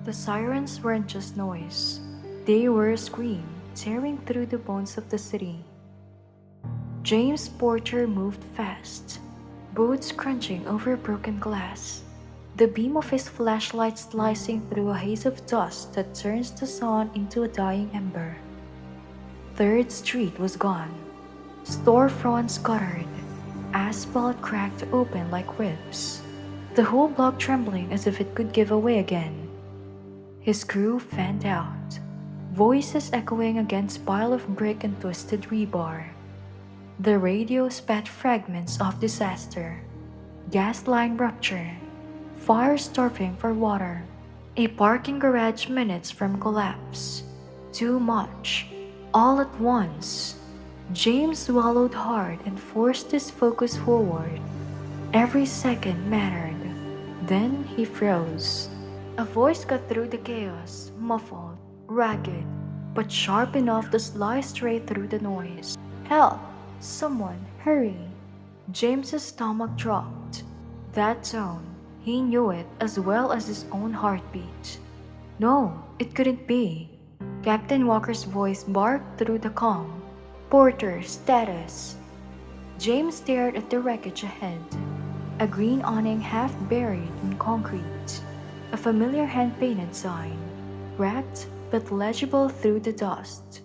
The sirens weren't just noise. They were a scream tearing through the bones of the city. James Porter moved fast, boots crunching over broken glass, the beam of his flashlight slicing through a haze of dust that turns the sun into a dying ember. 3rd Street was gone. Storefronts guttered, asphalt cracked open like ribs, the whole block trembling as if it could give away again. His crew fanned out, voices echoing against pile of brick and twisted rebar. The radio spat fragments of disaster, gas line rupture, fire starving for water, a parking garage minutes from collapse. Too much, all at once. James swallowed hard and forced his focus forward. Every second mattered. Then he froze. A voice cut through the chaos, muffled, ragged, but sharp enough to slice straight through the noise. Help! Someone, hurry! James's stomach dropped. That tone, he knew it as well as his own heartbeat. No, it couldn't be. Captain Walker's voice barked through the calm. Porter, status. James stared at the wreckage ahead. A green awning half buried in concrete. A familiar hand-painted sign, cracked but legible through the dust.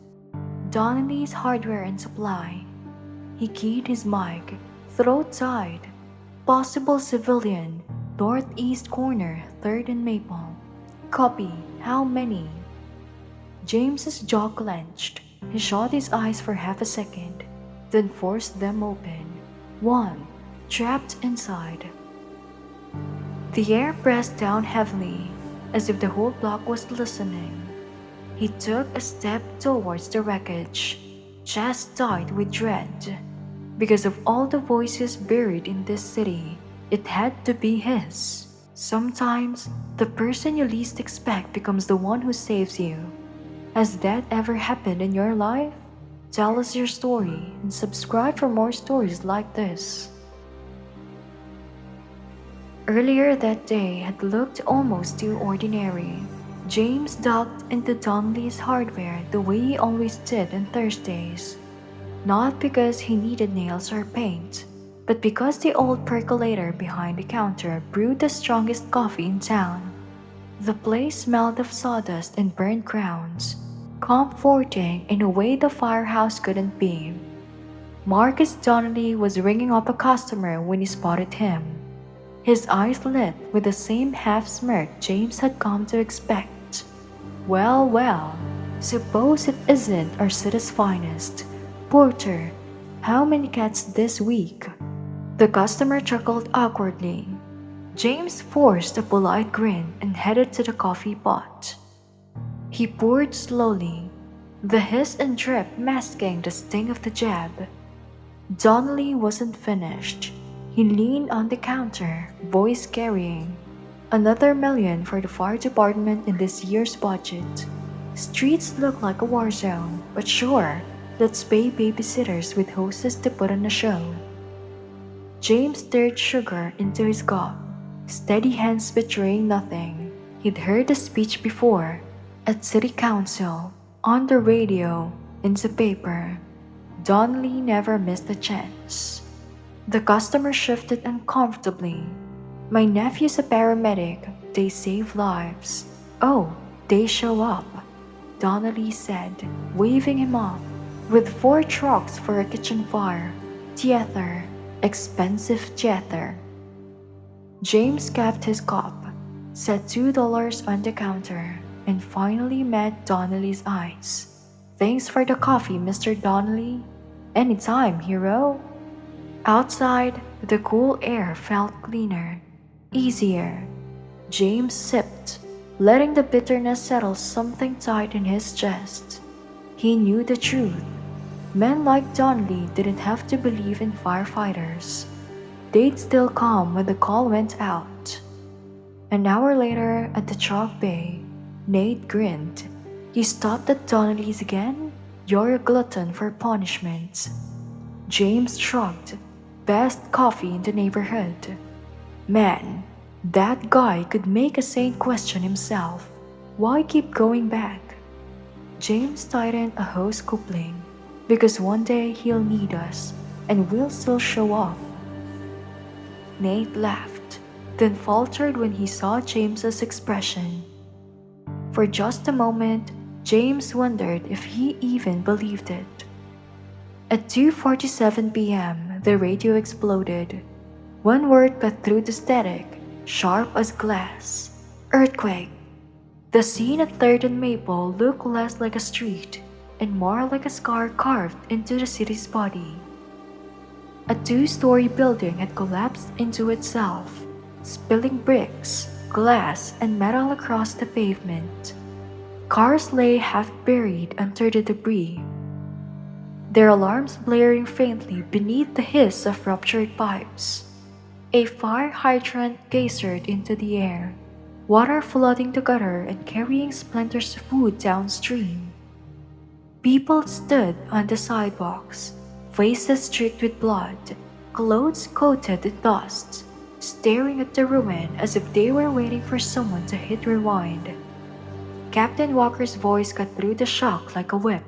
Donnelly's Hardware and Supply. He keyed his mic, throat tied. Possible civilian, northeast corner, 3rd and Maple. Copy, how many? James's jaw clenched. He shut his eyes for half a second, then forced them open. 1, trapped inside. The air pressed down heavily, as if the whole block was listening. He took a step towards the wreckage, chest tight with dread. Because of all the voices buried in this city, it had to be his. Sometimes, the person you least expect becomes the one who saves you. Has that ever happened in your life? Tell us your story and subscribe for more stories like this. Earlier that day had looked almost too ordinary. James ducked into Donnelly's Hardware the way he always did on Thursdays. Not because he needed nails or paint, but because the old percolator behind the counter brewed the strongest coffee in town. The place smelled of sawdust and burnt grounds, comforting in a way the firehouse couldn't be. Marcus Donnelly was ringing up a customer when he spotted him. His eyes lit with the same half-smirk James had come to expect. Well, well, suppose it isn't our city's finest. Porter, how many cats this week? The customer chuckled awkwardly. James forced a polite grin and headed to the coffee pot. He poured slowly, the hiss and drip masking the sting of the jab. Donnelly wasn't finished. He leaned on the counter, voice carrying. Another $1 million for the fire department in this year's budget. Streets look like a war zone, but sure, let's pay babysitters with hoses to put on a show. James stirred sugar into his cup, steady hands betraying nothing. He'd heard the speech before, at city council, on the radio, in the paper. Donnelly never missed a chance. The customer shifted uncomfortably. My nephew's a paramedic. They save lives. Oh, they show up, Donnelly said, waving him off. With 4 trucks for a kitchen fire. Theater. Expensive theater. James capped his cup, set $2 on the counter, and finally met Donnelly's eyes. Thanks for the coffee, Mr. Donnelly. Anytime, hero. Outside, the cool air felt cleaner, easier. James sipped, letting the bitterness settle something tight in his chest. He knew the truth. Men like Donnelly didn't have to believe in firefighters. They'd still come when the call went out. An hour later, at the chalk bay, Nate grinned. You stopped at Donnelly's again? You're a glutton for punishment. James shrugged. Best coffee in the neighborhood. Man, that guy could make a sane question himself. Why keep going back? James tightened a hose coupling. Because one day he'll need us, and we'll still show up. Nate laughed, then faltered when he saw James's expression. For just a moment, James wondered if he even believed it. At 2:47 p.m., the radio exploded. One word cut through the static, sharp as glass. Earthquake. The scene at 3rd and Maple looked less like a street and more like a scar carved into the city's body. A two-story building had collapsed into itself, spilling bricks, glass, and metal across the pavement. Cars lay half buried under the debris, their alarms blaring faintly beneath the hiss of ruptured pipes. A fire hydrant geysered into the air, water flooding the gutter and carrying splinters of wood downstream. People stood on the sidewalks, faces streaked with blood, clothes coated in dust, staring at the ruin as if they were waiting for someone to hit rewind. Captain Walker's voice cut through the shock like a whip.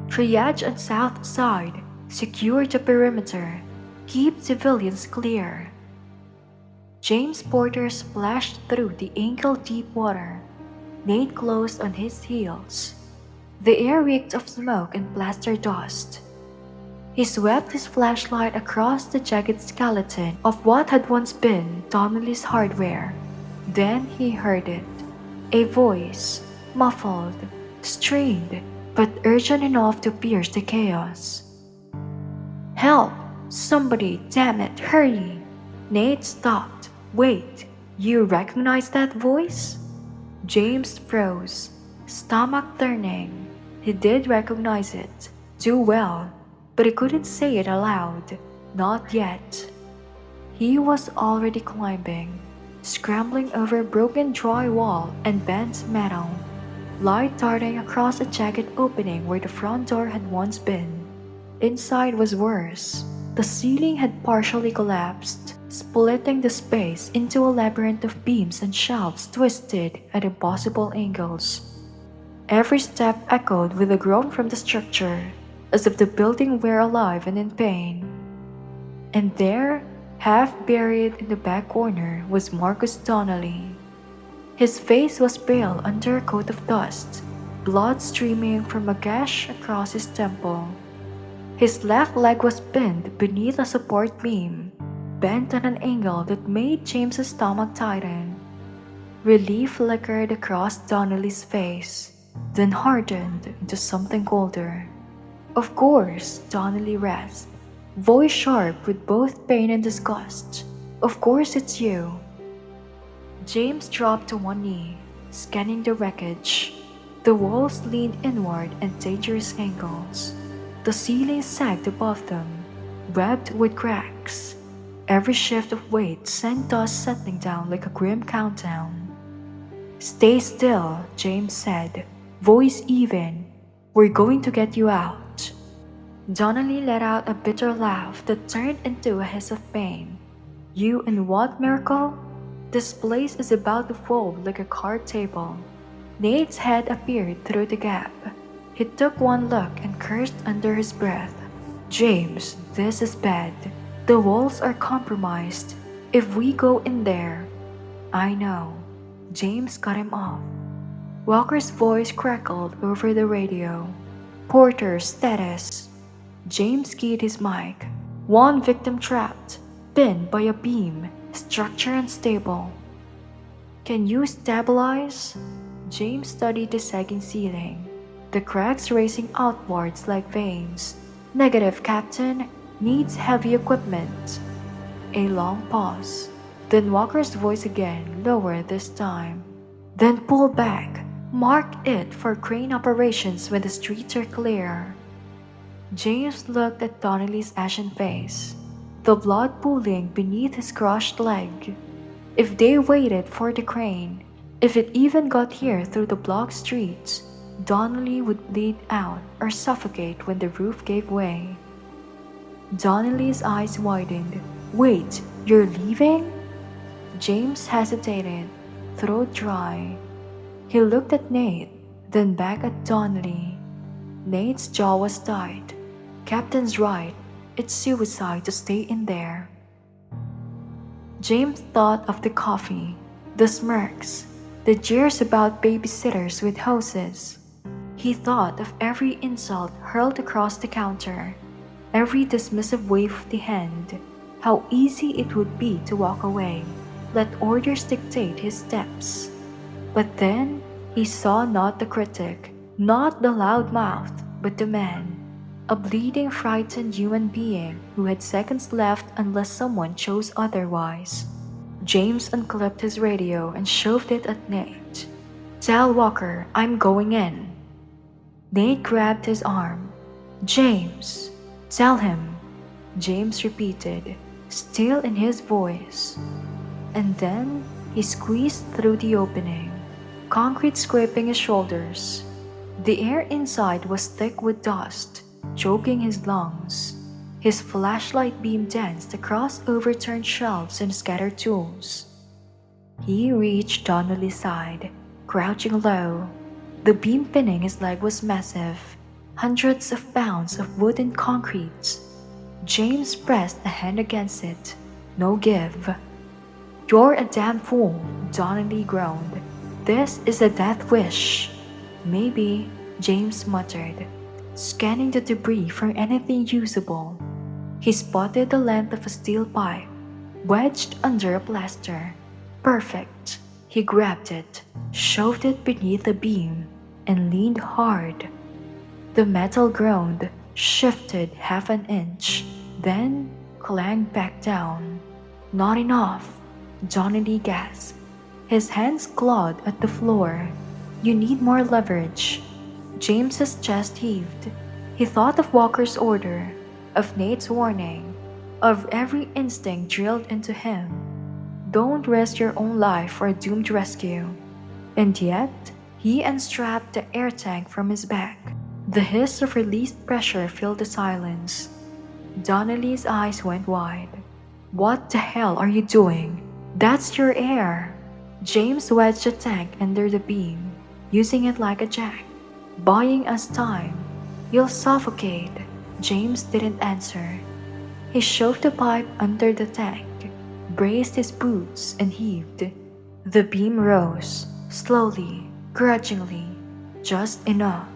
Triage on south side, secure the perimeter, keep civilians clear. James Porter splashed through the ankle-deep water. Nate closed on his heels. The air reeked of smoke and plaster dust. He swept his flashlight across the jagged skeleton of what had once been Donnelly's hardware. Then he heard it. A voice, muffled, strained, but urgent enough to pierce the chaos. "Help! Somebody, damn it, hurry!" Nate stopped. "Wait, you recognize that voice?" James froze, stomach turning. He did recognize it, too well, but he couldn't say it aloud. Not yet. He was already climbing, scrambling over broken drywall and bent metal, light darting across a jagged opening where the front door had once been. Inside was worse. The ceiling had partially collapsed, splitting the space into a labyrinth of beams and shelves twisted at impossible angles. Every step echoed with a groan from the structure, as if the building were alive and in pain. And there, half buried in the back corner, was Marcus Donnelly. His face was pale under a coat of dust, blood streaming from a gash across his temple. His left leg was pinned beneath a support beam, bent at an angle that made James's stomach tighten. Relief flickered across Donnelly's face, then hardened into something colder. "Of course," Donnelly rasped, voice sharp with both pain and disgust. "Of course it's you." James dropped to one knee, scanning the wreckage. The walls leaned inward at dangerous angles. The ceiling sagged above them, webbed with cracks. Every shift of weight sent dust settling down like a grim countdown. "Stay still," James said, voice even. "We're going to get you out." Donnelly let out a bitter laugh that turned into a hiss of pain. "You and what, Miracle? This place is about to fold like a card table." Nate's head appeared through the gap. He took one look and cursed under his breath. "James, this is bad. The walls are compromised. If we go in there—" "I know." James cut him off. Walker's voice crackled over the radio. "Porter, status." James keyed his mic. "One victim trapped, pinned by a beam, structure unstable." "Can you stabilize?" James studied the sagging ceiling, the cracks racing outwards like veins. "Negative, Captain. Needs heavy equipment." A long pause. Then Walker's voice again, lower this time. "Then pull back. Mark it for crane operations when the streets are clear." James looked at Donnelly's ashen face, the blood pooling beneath his crushed leg. If they waited for the crane, if it even got here through the blocked streets, Donnelly would bleed out or suffocate when the roof gave way. Donnelly's eyes widened. "Wait, you're leaving?" James hesitated, throat dry. He looked at Nate, then back at Donnelly. Nate's jaw was tight. Captain's right. It's suicide to stay in there. James thought of the coffee, the smirks, the jeers about babysitters with hoses. He thought of every insult hurled across the counter, every dismissive wave of the hand, how easy it would be to walk away, let orders dictate his steps. But then he saw not the critic, not the loudmouth, but the man, a bleeding, frightened human being who had seconds left unless someone chose otherwise. James unclipped his radio and shoved it at Nate. "Tell Walker I'm going in." Nate grabbed his arm. "James, tell him," James repeated, still in his voice. And then he squeezed through the opening, concrete scraping his shoulders. The air inside was thick with dust, choking his lungs. His flashlight beam danced across overturned shelves and scattered tools. He reached Donnelly's side, crouching low. The beam pinning his leg was massive, hundreds of pounds of wood and concrete. James pressed a hand against it. No give. "You're a damn fool," Donnelly groaned. "This is a death wish." "Maybe," James muttered, scanning the debris for anything usable. He spotted the length of a steel pipe, wedged under a plaster. Perfect. He grabbed it, shoved it beneath the beam, and leaned hard. The metal groaned, shifted half an inch, then clanged back down. "Not enough," Donnelly gasped. His hands clawed at the floor. "You need more leverage." James's chest heaved. He thought of Walker's order, of Nate's warning, of every instinct drilled into him. Don't risk your own life for a doomed rescue. And yet, he unstrapped the air tank from his back. The hiss of released pressure filled the silence. Donnelly's eyes went wide. "What the hell are you doing? That's your air." James wedged the tank under the beam, using it like a jack, buying us time. "You'll suffocate." James didn't answer. He shoved the pipe under the tank, braced his boots, and heaved. The beam rose, slowly, grudgingly, just enough.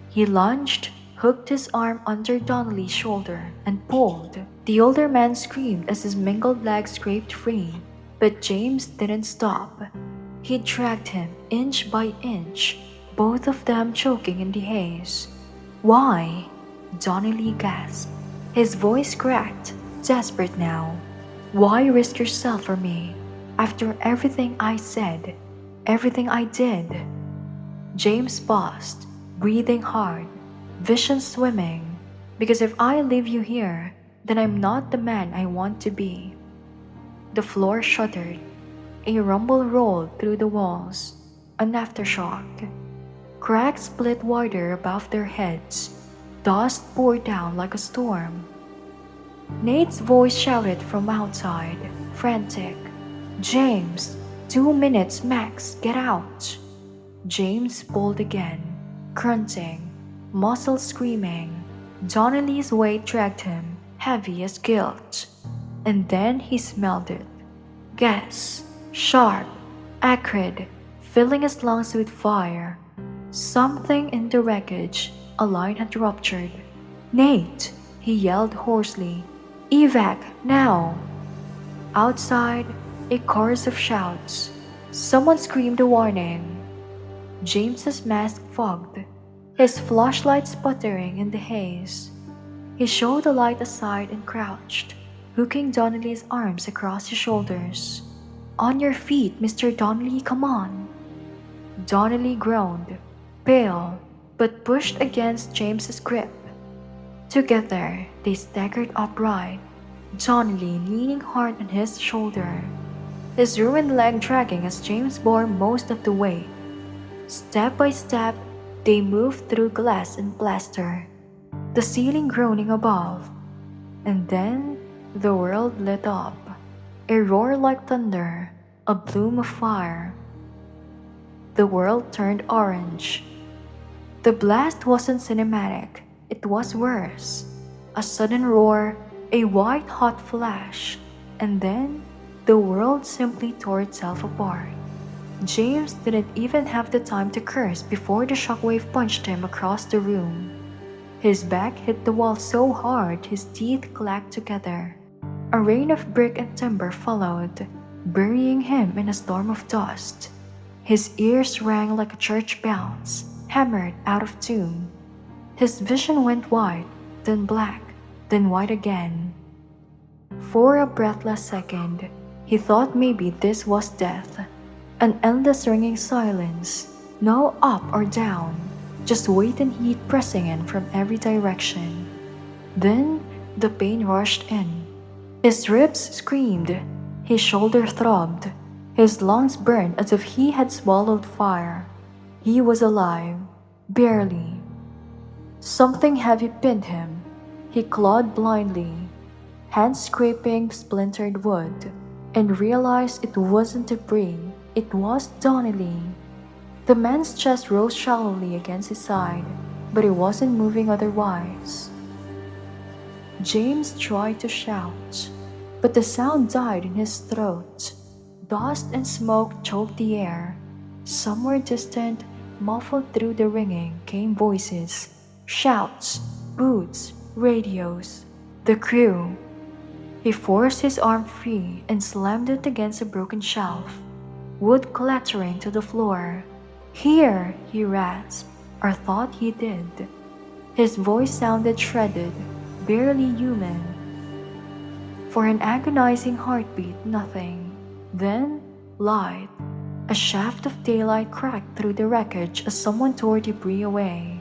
He lunged, hooked his arm under Donnelly's shoulder, and pulled. The older man screamed as his mangled leg scraped free, but James didn't stop. He dragged him inch by inch, both of them choking in the haze. "Why?" Donnelly gasped. His voice cracked, desperate now. "Why risk yourself for me, after everything I said, everything I did?" James paused, breathing hard, vision swimming. "Because if I leave you here, then I'm not the man I want to be." The floor shuddered. A rumble rolled through the walls, an aftershock. Cracks split wider above their heads. Dust poured down like a storm. Nate's voice shouted from outside, frantic. "James, 2 minutes max, get out." James pulled again, grunting, muscles screaming. Donnelly's weight dragged him, heavy as guilt. And then he smelled it. Gas, sharp, acrid, filling his lungs with fire. Something in the wreckage, a line had ruptured. "Nate!" he yelled hoarsely. "Evac, now!" Outside, a chorus of shouts. Someone screamed a warning. James's mask fogged, his flashlight sputtering in the haze. He shoved the light aside and crouched, hooking Donnelly's arms across his shoulders. "On your feet, Mr. Donnelly, come on!" Donnelly groaned, pale, but pushed against James's grip. Together, they staggered upright, Donnelly leaning hard on his shoulder, his ruined leg dragging as James bore most of the weight. Step by step, they moved through glass and plaster, the ceiling groaning above. And then the world lit up, a roar like thunder, a bloom of fire. The world turned orange. The blast wasn't cinematic, it was worse. A sudden roar, a white hot flash, and then the world simply tore itself apart. James didn't even have the time to curse before the shockwave punched him across the room. His back hit the wall so hard his teeth clacked together. A rain of brick and timber followed, burying him in a storm of dust. His ears rang like a church bells, hammered out of tune. His vision went white, then black, then white again. For a breathless second, he thought maybe this was death. An endless ringing silence, no up or down, just weight and heat pressing in from every direction. Then the pain rushed in. His ribs screamed, his shoulder throbbed, his lungs burned as if he had swallowed fire. He was alive, barely. Something heavy pinned him. He clawed blindly, hands scraping splintered wood, and realized it wasn't debris, it was Donnelly. The man's chest rose shallowly against his side, but he wasn't moving otherwise. James tried to shout, but the sound died in his throat. Dust and smoke choked the air. Somewhere distant, muffled through the ringing, came voices, shouts, boots, radios, the crew. He forced his arm free and slammed it against a broken shelf, wood clattering to the floor. Here, he rasped, or thought he did. His voice sounded shredded, barely human. For an agonizing heartbeat, nothing. Then, light. A shaft of daylight cracked through the wreckage as someone tore debris away.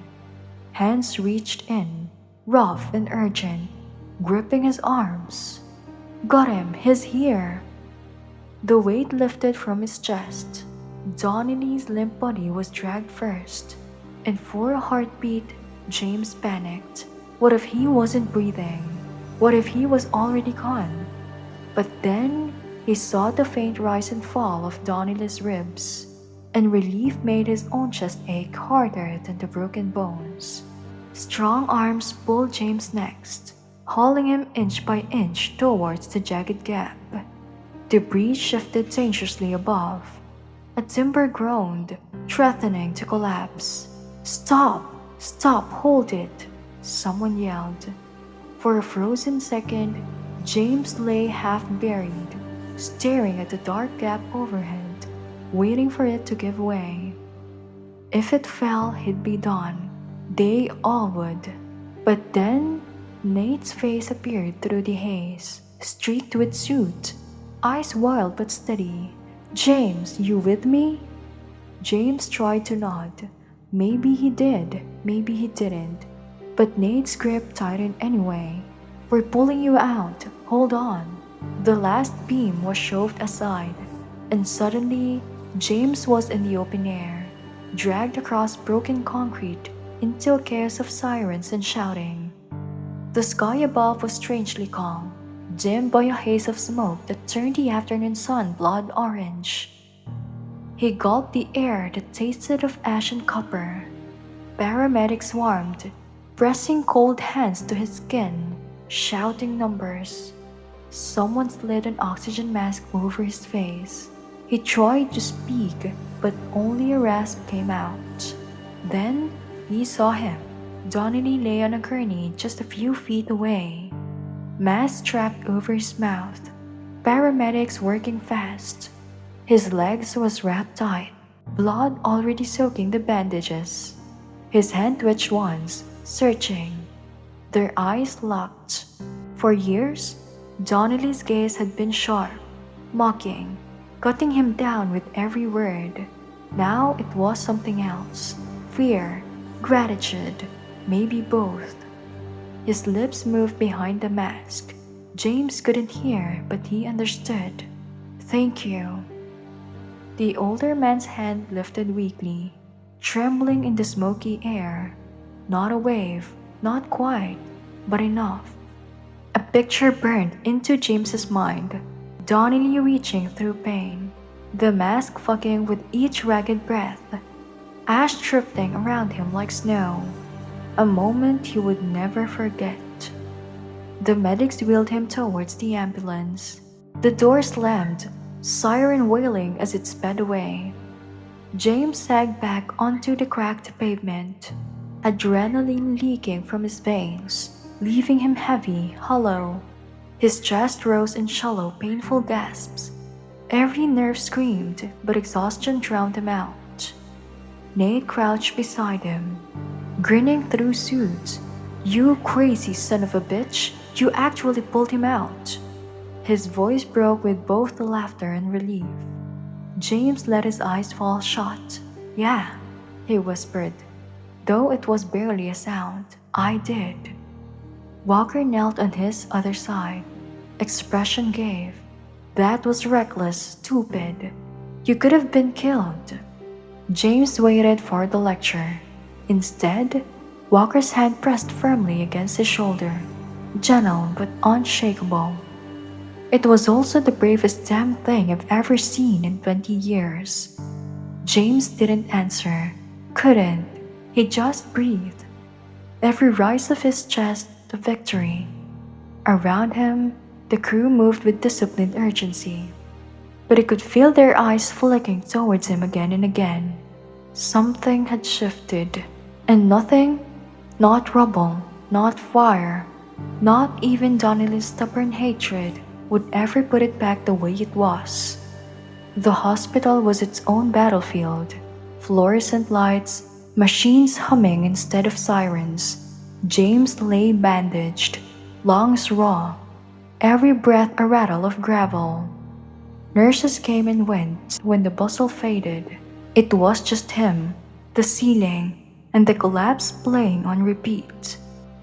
Hands reached in, rough and urgent, gripping his arms. Got him, he's here. The weight lifted from his chest. Donnelly's limp body was dragged first, and for a heartbeat, James panicked. What if he wasn't breathing? What if he was already gone? But then he saw the faint rise and fall of Donnelly's ribs, and relief made his own chest ache harder than the broken bones. Strong arms pulled James next, hauling him inch by inch towards the jagged gap. Debris shifted dangerously above. A timber groaned, threatening to collapse. Stop! Stop! Hold it! Someone yelled. For a frozen second, James lay half buried, staring at the dark gap overhead, waiting for it to give way. If it fell, he'd be done. They all would. But then, Nate's face appeared through the haze, streaked with soot, eyes wild but steady. James, you with me? James tried to nod. Maybe he did, maybe he didn't. But Nate's grip tightened anyway. We're pulling you out. Hold on. The last beam was shoved aside, and suddenly, James was in the open air, dragged across broken concrete into a chaos of sirens and shouting. The sky above was strangely calm, dimmed by a haze of smoke that turned the afternoon sun blood orange. He gulped the air that tasted of ash and copper. Paramedics swarmed, pressing cold hands to his skin, shouting numbers. Someone slid an oxygen mask over his face. He tried to speak, but only a rasp came out. Then he saw him. Donnelly lay on a gurney just a few feet away, mask strapped over his mouth, paramedics working fast. His legs was wrapped tight, blood already soaking the bandages. His hand twitched once, searching. Their eyes locked. For years, Donnelly's gaze had been sharp, mocking, cutting him down with every word. Now it was something else. Fear, gratitude, maybe both. His lips moved behind the mask. James couldn't hear, but he understood. Thank you. The older man's hand lifted weakly, trembling in the smoky air. Not a wave, not quite, but enough. A picture burned into James's mind, Donnelly reaching through pain, the mask fucking with each ragged breath, ash drifting around him like snow. A moment he would never forget. The medics wheeled him towards the ambulance. The door slammed, siren wailing as it sped away. James sagged back onto the cracked pavement, adrenaline leaking from his veins, leaving him heavy, hollow. His chest rose in shallow, painful gasps. Every nerve screamed, but exhaustion drowned him out. Nate crouched beside him, grinning through suits. "You crazy son of a bitch, you actually pulled him out." His voice broke with both laughter and relief. James let his eyes fall shut. "Yeah," he whispered, though it was barely a sound. "I did." Walker knelt on his other side. Expression gave. "That was reckless, stupid. You could have been killed." James waited for the lecture. Instead, Walker's hand pressed firmly against his shoulder, gentle but unshakable. It was also the bravest damn thing I've ever seen in 20 years. James didn't answer, couldn't. He just breathed. Every rise of his chest to victory. Around him, the crew moved with disciplined urgency, but he could feel their eyes flicking towards him again and again. Something had shifted, and nothing, not rubble, not fire, not even Donnelly's stubborn hatred, would ever put it back the way it was. The hospital was its own battlefield. Fluorescent lights, machines humming instead of sirens. James lay bandaged, lungs raw, every breath a rattle of gravel. Nurses came and went when the bustle faded. It was just him, the ceiling, and the collapse playing on repeat.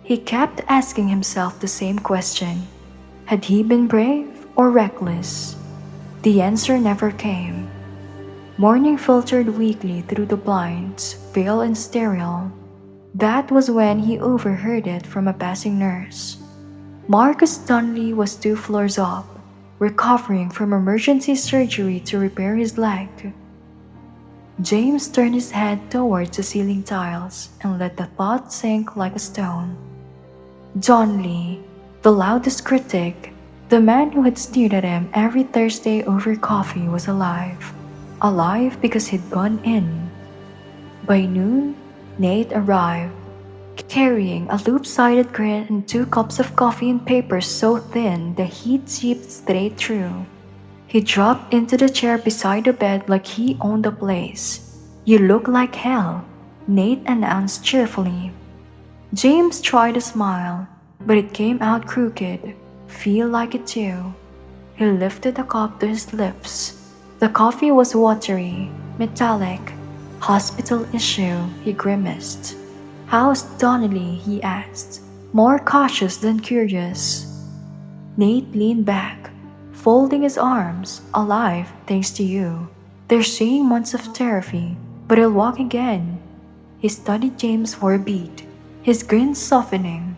He kept asking himself the same question. Had he been brave or reckless? The answer never came. Morning filtered weakly through the blinds, pale and sterile. That was when he overheard it from a passing nurse. Marcus Donnelly was 2 floors up, recovering from emergency surgery to repair his leg. James turned his head towards the ceiling tiles and let the thought sink like a stone. Donnelly, the loudest critic, the man who had sneered at him every Thursday over coffee, was alive. Alive because he'd gone in. By noon, Nate arrived, carrying a loop-sided grin and 2 cups of coffee in papers so thin the heat seeped straight through. He dropped into the chair beside the bed like he owned the place. "You look like hell," Nate announced cheerfully. James tried to smile, but it came out crooked. "Feel like it too." He lifted the cup to his lips. The coffee was watery, metallic. "Hospital issue," he grimaced. "How's Donnelly?" he asked, more cautious than curious. Nate leaned back, folding his arms. "Alive, thanks to you. They're saying months of therapy, but he'll walk again." He studied James for a beat, his grin softening.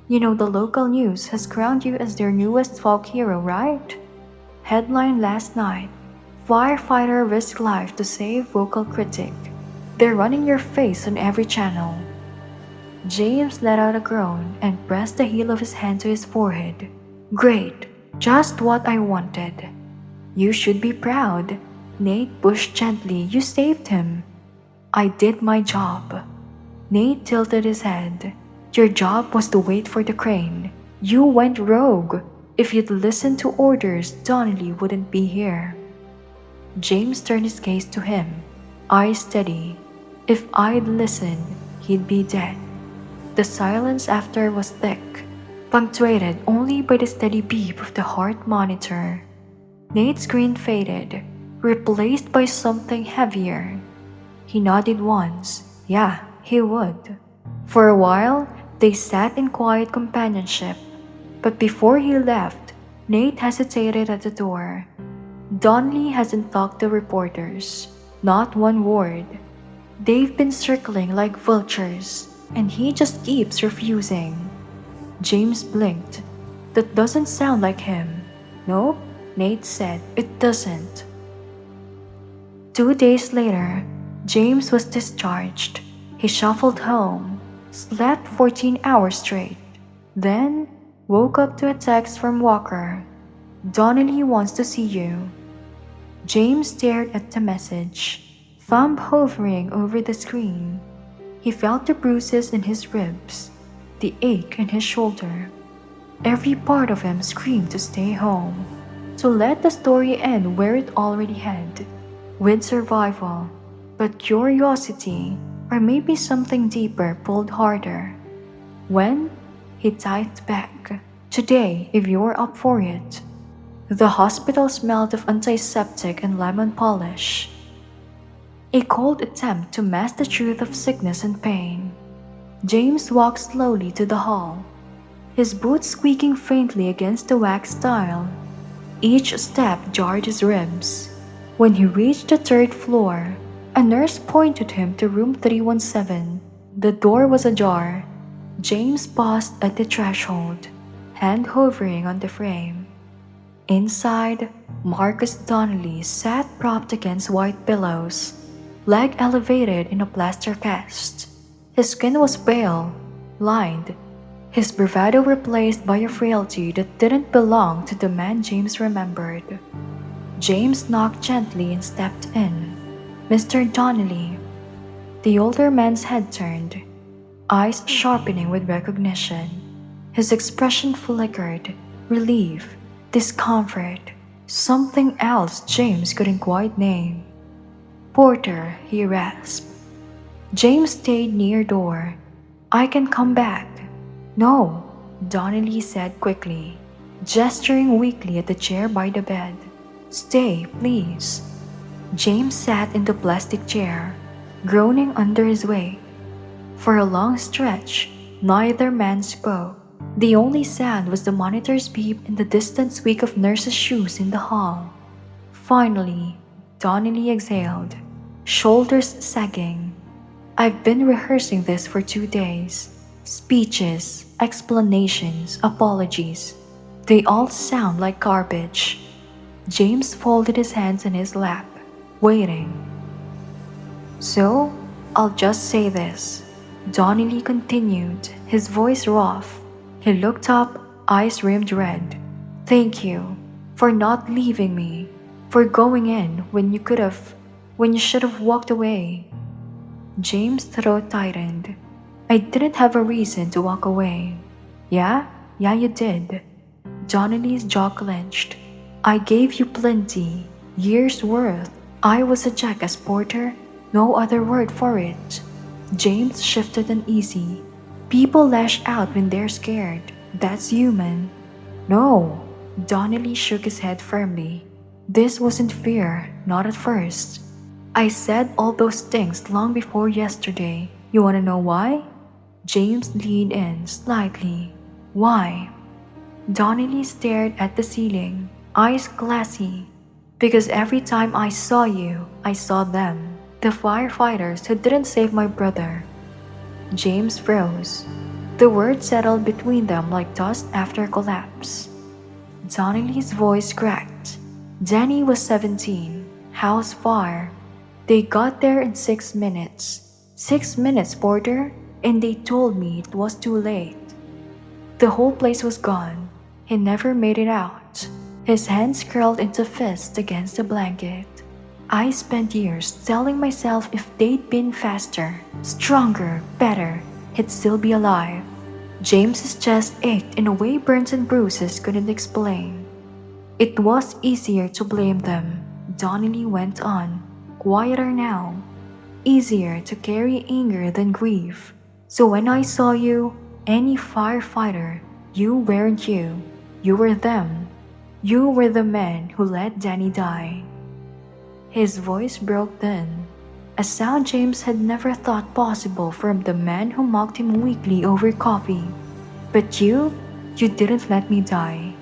"You know the local news has crowned you as their newest folk hero, right? Headline last night, 'Firefighter risk life to save vocal critic.' They're running your face on every channel." James let out a groan and pressed the heel of his hand to his forehead. "Great, just what I wanted." "You should be proud." Nate pushed gently. "You saved him." "I did my job." Nate tilted his head. "Your job was to wait for the crane. You went rogue. If you'd listened to orders, Donnelly wouldn't be here." James turned his gaze to him, eyes steady. "If I'd listened, he'd be dead." The silence after was thick, punctuated only by the steady beep of the heart monitor. Nate's grin faded, replaced by something heavier. He nodded once. Yeah, he would. For a while, they sat in quiet companionship. But before he left, Nate hesitated at the door. "Donnelly hasn't talked to reporters. Not one word. They've been circling like vultures, and he just keeps refusing." James blinked. "That doesn't sound like him." "Nope," Nate said. "It doesn't." 2 days later, James was discharged. He shuffled home, slept 14 hours straight, then woke up to a text from Walker. Donnelly wants to see you. James stared at the message, thumb hovering over the screen. He felt the bruises in his ribs, the ache in his shoulder. Every part of him screamed to stay home, to let the story end where it already had, with survival. But curiosity, or maybe something deeper, pulled harder. When? He typed back. Today, if you're up for it. The hospital smelled of antiseptic and lemon polish. A cold attempt to mask the truth of sickness and pain. James walked slowly to the hall, his boots squeaking faintly against the wax tile. Each step jarred his ribs. When he reached the third floor, a nurse pointed him to room 317. The door was ajar. James paused at the threshold, hand hovering on the frame. Inside, Marcus Donnelly sat propped against white pillows, leg elevated in a plaster cast. His skin was pale, lined, his bravado replaced by a frailty that didn't belong to the man James remembered. James knocked gently and stepped in. Mr. Donnelly. The older man's head turned, eyes sharpening with recognition. His expression flickered, relief, discomfort, something else James couldn't quite name. Porter, he rasped. James stayed near door. I can come back. No, Donnelly said quickly, gesturing weakly at the chair by the bed. Stay, please. James sat in the plastic chair, groaning under his weight. For a long stretch, neither man spoke. The only sound was the monitor's beep and the distant squeak of nurses' shoes in the hall. Finally, Donnelly exhaled, shoulders sagging. I've been rehearsing this for 2 days. Speeches, explanations, apologies. They all sound like garbage. James folded his hands in his lap, waiting. So, I'll just say this. Donnelly continued, his voice rough. He looked up, eyes rimmed red. Thank you for not leaving me, for going in when you should have walked away. James' throat tightened. I didn't have a reason to walk away. Yeah, you did. Donnelly's jaw clenched. I gave you plenty, years worth. I was a jackass, Porter. No other word for it. James shifted uneasy. People lash out when they're scared. That's human. No. Donnelly shook his head firmly. This wasn't fear, not at first. I said all those things long before yesterday. You wanna know why? James leaned in slightly. Why? Donnelly stared at the ceiling, eyes glassy. Because every time I saw you, I saw them. The firefighters who didn't save my brother. James froze. The words settled between them like dust after collapse. Donnelly's voice cracked. Danny was 17. House fire. They got there in 6 minutes. 6 minutes, Porter, and they told me it was too late. The whole place was gone. He never made it out. His hands curled into fists against the blanket. I spent years telling myself if they'd been faster, stronger, better, he'd still be alive. James's chest ached in a way burns and bruises couldn't explain. It was easier to blame them, Donnelly went on, quieter now. Easier to carry anger than grief. So when I saw you, any firefighter, you weren't you. You were them. You were the men who let Danny die. His voice broke then, a sound James had never thought possible from the man who mocked him weakly over coffee. But you didn't let me die.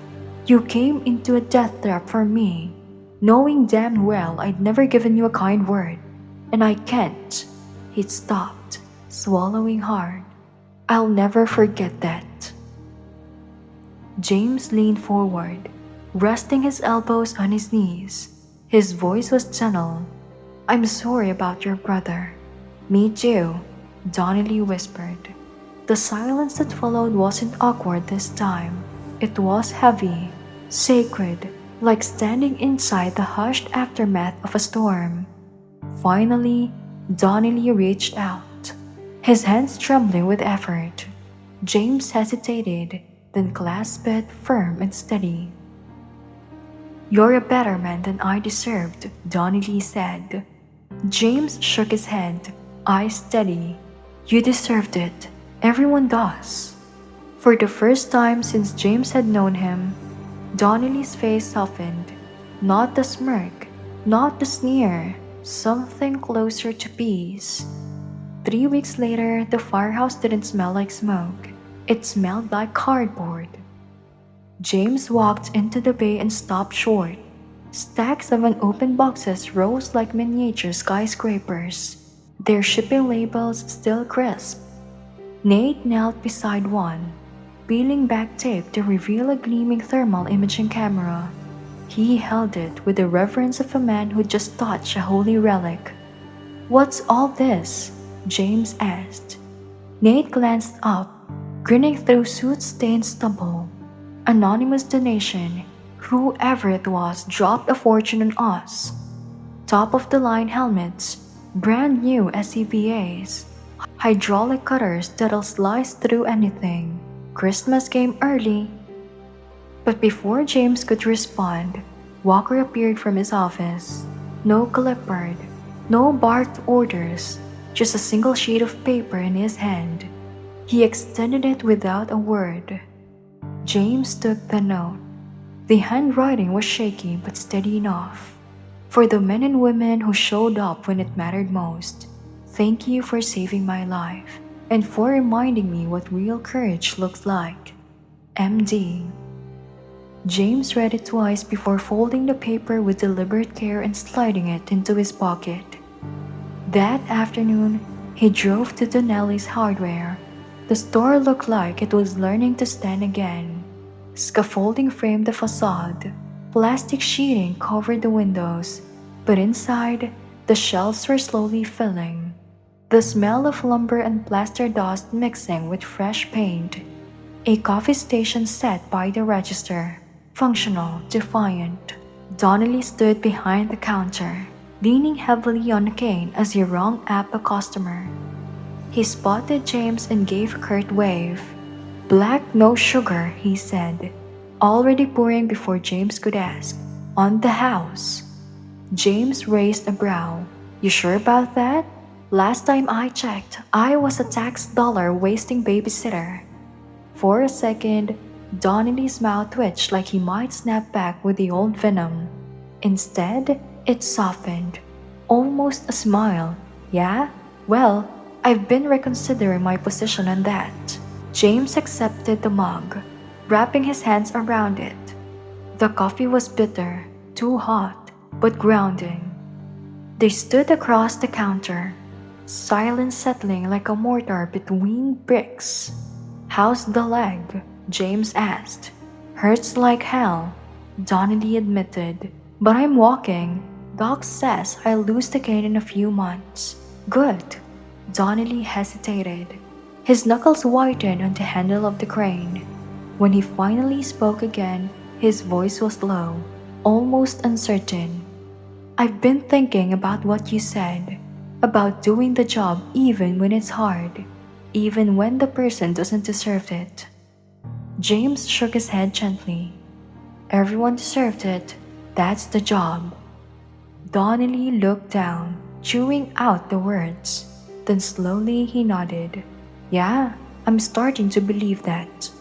You came into a death trap for me, knowing damn well I'd never given you a kind word. And I can't. He'd stopped, swallowing hard. I'll never forget that. James leaned forward, resting his elbows on his knees. His voice was gentle. I'm sorry about your brother. Me too, Donnelly whispered. The silence that followed wasn't awkward this time. It was heavy, sacred, like standing inside the hushed aftermath of a storm. Finally, Donnelly reached out, his hands trembling with effort. James hesitated, then clasped it firm and steady. You're a better man than I deserved, Donnelly said. James shook his head, eyes steady. You deserved it. Everyone does. For the first time since James had known him, Donnelly's face softened. Not the smirk, not the sneer, something closer to peace. 3 weeks later, the firehouse didn't smell like smoke. It smelled like cardboard. James walked into the bay and stopped short. Stacks of unopened boxes rose like miniature skyscrapers, their shipping labels still crisp. Nate knelt beside one, peeling back tape to reveal a gleaming thermal imaging camera. He held it with the reverence of a man who just touched a holy relic. What's all this? James asked. Nate glanced up, grinning through soot-stained stubble. Anonymous donation. Whoever it was dropped a fortune on us. Top-of-the-line helmets, brand new SCBAs, hydraulic cutters that'll slice through anything. Christmas came early. But before James could respond, Walker appeared from his office. No clipboard, no barked orders, just a single sheet of paper in his hand. He extended it without a word. James took the note. The handwriting was shaky but steady enough. For the men and women who showed up when it mattered most, thank you for saving my life and for reminding me what real courage looks like. MD. James read it twice before folding the paper with deliberate care and sliding it into his pocket. That afternoon, he drove to Donnelly's Hardware. The store looked like it was learning to stand again. Scaffolding framed the facade, plastic sheeting covered the windows, but inside, the shelves were slowly filling. The smell of lumber and plaster dust mixing with fresh paint. A coffee station sat by the register, functional, defiant. Donnelly stood behind the counter, leaning heavily on a cane as he rung up a customer. He spotted James and gave a curt wave. Black, no sugar, he said, already pouring before James could ask. On the house. James raised a brow. You sure about that? Last time I checked, I was a tax dollar wasting babysitter. For a second, Donnelly's mouth twitched like he might snap back with the old venom. Instead, it softened. Almost a smile. Yeah? Well, I've been reconsidering my position on that. James accepted the mug, wrapping his hands around it. The coffee was bitter, too hot, but grounding. They stood across the counter, silence settling like a mortar between bricks. How's the leg? James asked. Hurts like hell, Donnelly admitted. But I'm walking. Doc says I'll lose the cane in a few months. Good. Donnelly hesitated. His knuckles whitened on the handle of the crane. When he finally spoke again, his voice was low, almost uncertain. I've been thinking about what you said, about doing the job even when it's hard, even when the person doesn't deserve it. James shook his head gently. Everyone deserved it. That's the job. Donnelly looked down, chewing out the words. Then slowly he nodded. Yeah, I'm starting to believe that.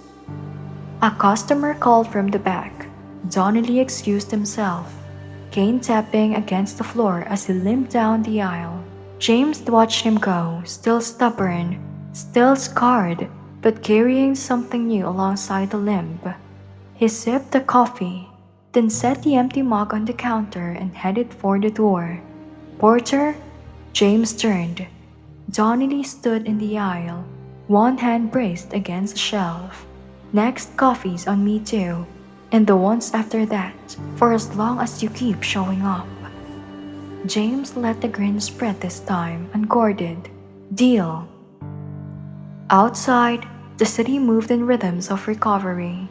A customer called from the back. Donnelly excused himself, cane tapping against the floor as he limped down the aisle. James watched him go, still stubborn, still scarred, but carrying something new alongside the limp. He sipped the coffee, then set the empty mug on the counter and headed for the door. Porter? James turned. Donnelly stood in the aisle, one hand braced against a shelf. Next coffee's on me too, and the ones after that, for as long as you keep showing up. James let the grin spread this time, unguarded. Deal. Outside, the city moved in rhythms of recovery.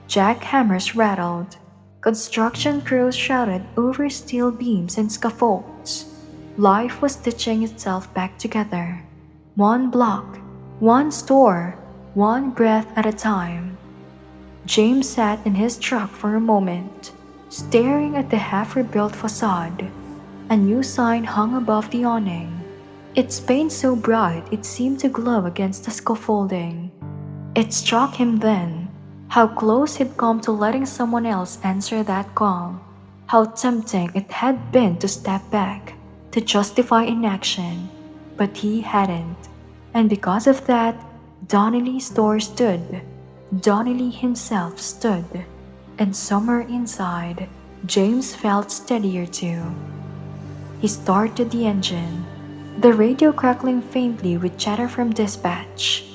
Jackhammers rattled. Construction crews shouted over steel beams and scaffolds. Life was stitching itself back together. One block, one store, one breath at a time. James sat in his truck for a moment, staring at the half-rebuilt facade. A new sign hung above the awning. Its paint so bright it seemed to glow against the scaffolding. It struck him then, how close he'd come to letting someone else answer that call. How tempting it had been to step back, to justify inaction. But he hadn't. And because of that, Donnelly's store stood. Donnelly himself stood. And somewhere inside, James felt steadier too. He started the engine, the radio crackling faintly with chatter from dispatch.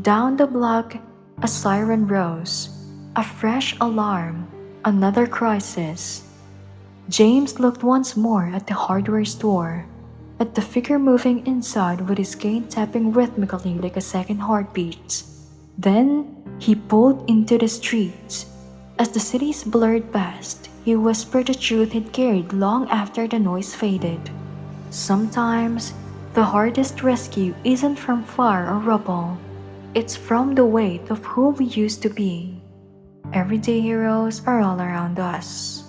Down the block, a siren rose. A fresh alarm, another crisis. James looked once more at the hardware store, at the figure moving inside with his cane tapping rhythmically like a second heartbeat. Then he pulled into the street. As the cities blurred past, he whispered the truth he'd carried long after the noise faded. Sometimes, the hardest rescue isn't from fire or rubble. It's from the weight of who we used to be. Everyday heroes are all around us.